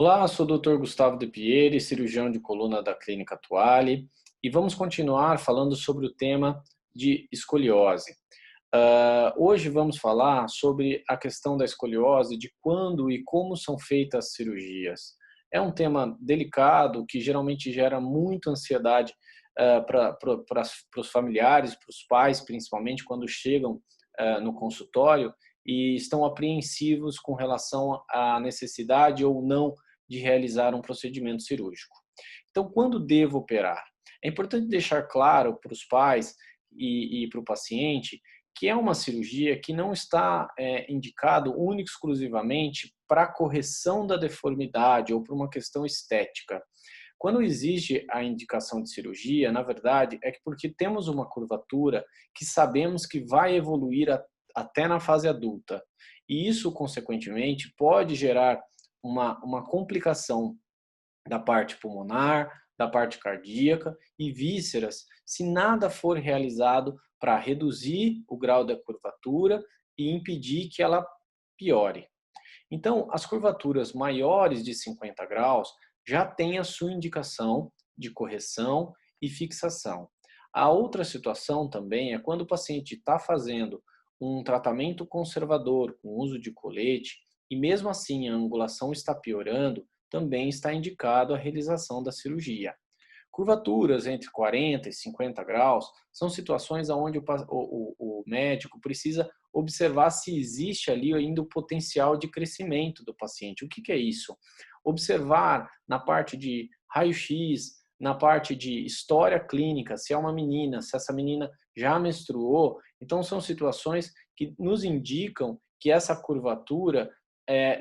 Olá, sou o Dr. Gustavo De Pieri, cirurgião de coluna da Clínica Tuali, e vamos continuar falando sobre o tema de escoliose. Hoje vamos falar sobre a questão da escoliose, de quando e como são feitas as cirurgias. É um tema delicado que geralmente gera muita ansiedade para os familiares, para os pais, principalmente quando chegam no consultório e estão apreensivos com relação à necessidade ou não de realizar um procedimento cirúrgico. Então, quando devo operar? É importante deixar claro para os pais e para o paciente que é uma cirurgia que não está indicado única e exclusivamente para a correção da deformidade ou para uma questão estética. Quando existe a indicação de cirurgia, na verdade, é porque temos uma curvatura que sabemos que vai evoluir até na fase adulta. E isso, consequentemente, pode gerar uma complicação da parte pulmonar, da parte cardíaca e vísceras, se nada for realizado para reduzir o grau da curvatura e impedir que ela piore. Então, as curvaturas maiores de 50 graus já têm a sua indicação de correção e fixação. A outra situação também é quando o paciente está fazendo um tratamento conservador com uso de colete e mesmo assim a angulação está piorando, também está indicado a realização da cirurgia. Curvaturas entre 40 e 50 graus são situações onde o médico precisa observar se existe ali ainda o potencial de crescimento do paciente. O que é isso? Observar na parte de raio-x, na parte de história clínica, se é uma menina, se essa menina já menstruou. Então, são situações que nos indicam que essa curvatura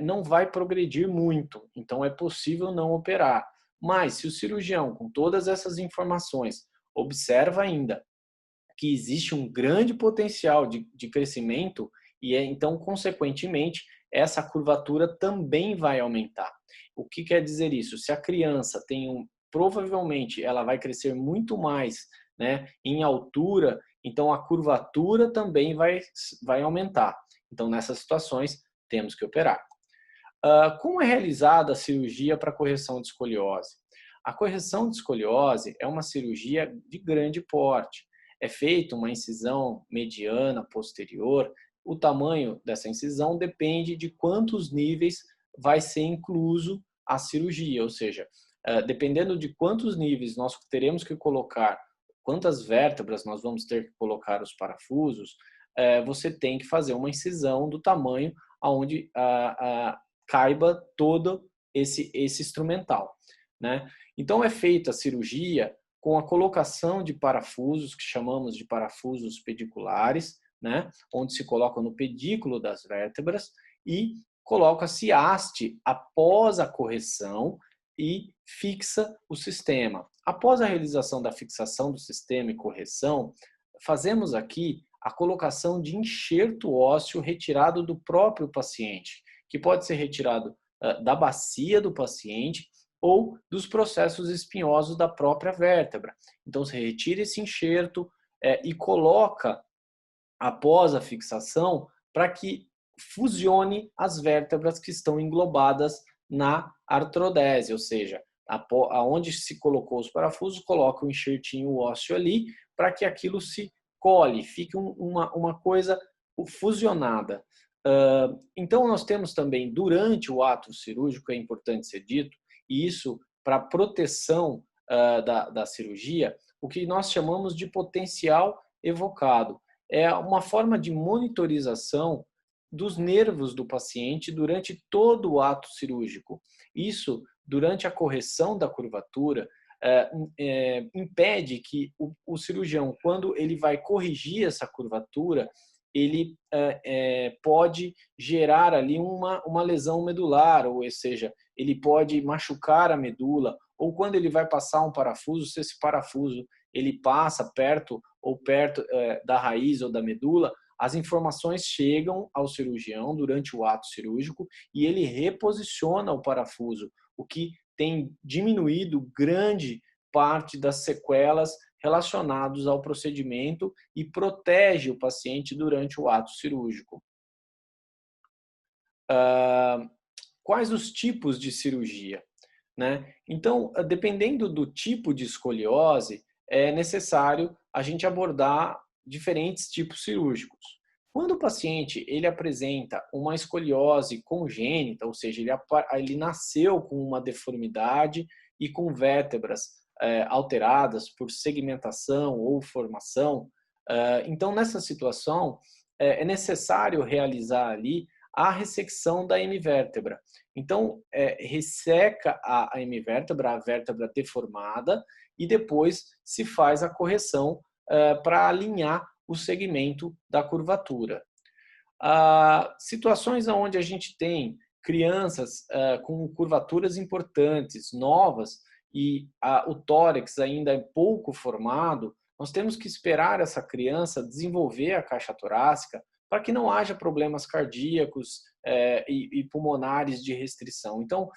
não vai progredir muito. Então, é possível não operar. Mas, se o cirurgião, com todas essas informações, observa ainda que existe um grande potencial de crescimento, e então, consequentemente, essa curvatura também vai aumentar. O que quer dizer isso? Se a criança provavelmente ela vai crescer muito mais, né, em altura, então a curvatura também vai aumentar. Então, nessas situações, temos que operar. Como é realizada a cirurgia para correção de escoliose? A correção de escoliose é uma cirurgia de grande porte. É feita uma incisão mediana posterior. O tamanho dessa incisão depende de quantos níveis vai ser incluso a cirurgia, ou seja, dependendo de quantos níveis nós teremos que colocar, quantas vértebras nós vamos ter que colocar os parafusos, você tem que fazer uma incisão do tamanho aonde caiba todo esse instrumental, né? Então é feita a cirurgia com a colocação de parafusos, que chamamos de parafusos pediculares, né? Onde se coloca no pedículo das vértebras e coloca-se haste após a correção e fixa o sistema. Após a realização da fixação do sistema e correção, fazemos aqui a colocação de enxerto ósseo retirado do próprio paciente, que pode ser retirado da bacia do paciente ou dos processos espinhosos da própria vértebra. Então, você retira esse enxerto e coloca, após a fixação, para que fusione as vértebras que estão englobadas na artrodese, ou seja, aonde se colocou os parafusos, coloca o enxertinho ósseo ali, para que aquilo se cole, fique uma coisa fusionada. Então, nós temos também, durante o ato cirúrgico, é importante ser dito, e isso para proteção da cirurgia, o que nós chamamos de potencial evocado. É uma forma de monitorização dos nervos do paciente durante todo o ato cirúrgico. Isso, durante a correção da curvatura, impede que o cirurgião, quando ele vai corrigir essa curvatura, ele pode gerar ali uma lesão medular, ou seja, ele pode machucar a medula, ou quando ele vai passar um parafuso, se esse parafuso ele passa perto da raiz ou da medula, as informações chegam ao cirurgião durante o ato cirúrgico e ele reposiciona o parafuso, o que tem diminuído grande parte das sequelas relacionados ao procedimento e protege o paciente durante o ato cirúrgico. quais os tipos de cirurgia, né? Então, dependendo do tipo de escoliose, é necessário a gente abordar diferentes tipos cirúrgicos. Quando o paciente ele apresenta uma escoliose congênita, ou seja, ele nasceu com uma deformidade e com vértebras alteradas por segmentação ou formação, então nessa situação é necessário realizar ali a ressecção da hemivértebra. Então, resseca a hemivértebra, a vértebra deformada, e depois se faz a correção para alinhar o segmento da curvatura. Situações onde a gente tem crianças com curvaturas importantes, novas, e o tórax ainda é pouco formado, nós temos que esperar essa criança desenvolver a caixa torácica para que não haja problemas cardíacos e pulmonares de restrição. Então,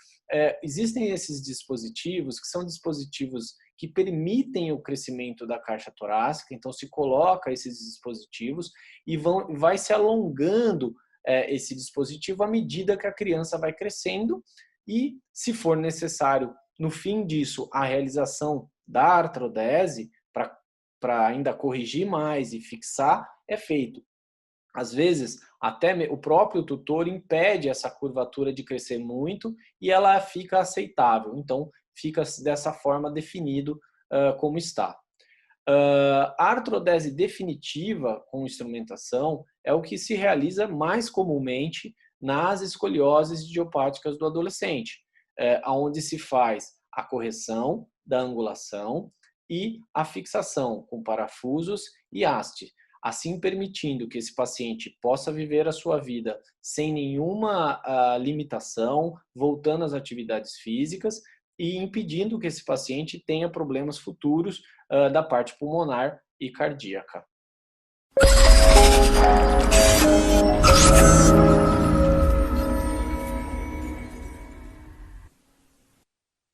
existem esses dispositivos que são dispositivos que permitem o crescimento da caixa torácica, então se coloca esses dispositivos e vai se alongando esse dispositivo à medida que a criança vai crescendo e, se for necessário, no fim disso, a realização da artrodese para ainda corrigir mais e fixar é feito. Às vezes, até o próprio tutor impede essa curvatura de crescer muito e ela fica aceitável. Então, fica dessa forma definido como está. A artrodese definitiva com instrumentação é o que se realiza mais comumente nas escolioses idiopáticas do adolescente, onde se faz a correção da angulação e a fixação com parafusos e haste, assim permitindo que esse paciente possa viver a sua vida sem nenhuma limitação, voltando às atividades físicas e impedindo que esse paciente tenha problemas futuros da parte pulmonar e cardíaca.